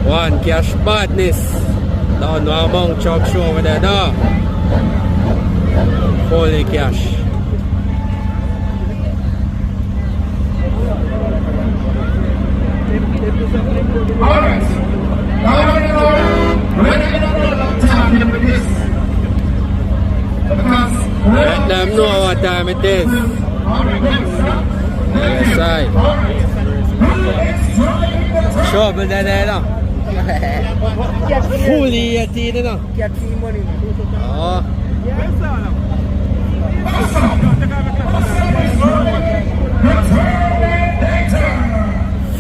One cash badness. Down no amount truck show over there now. Fully cash. Alright. Let them know what time it is. Yes, I. Trouble there now. Fully 18 now. Get free money. Oh.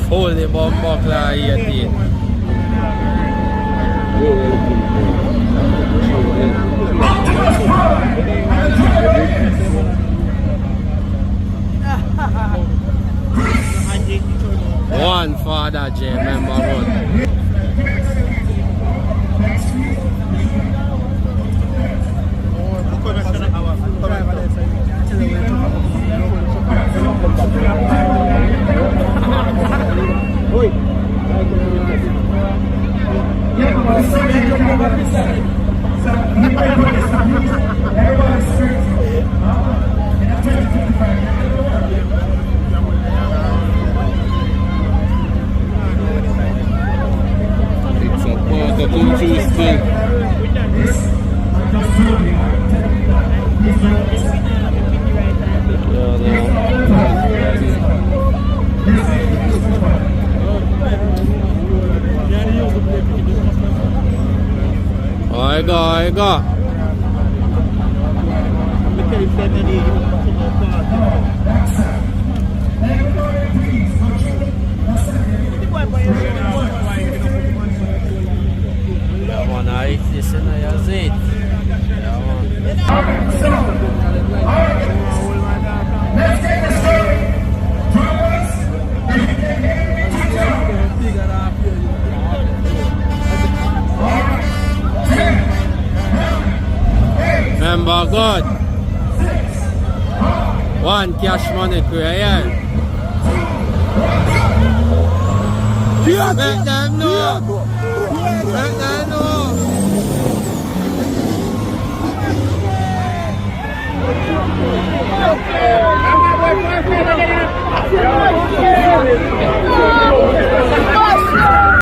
Fully bomb 18. One Father J, member one. I go. One eye, this is a zit. Let's get the story. Remember God. One cash money prayer. Let them know. Let them know.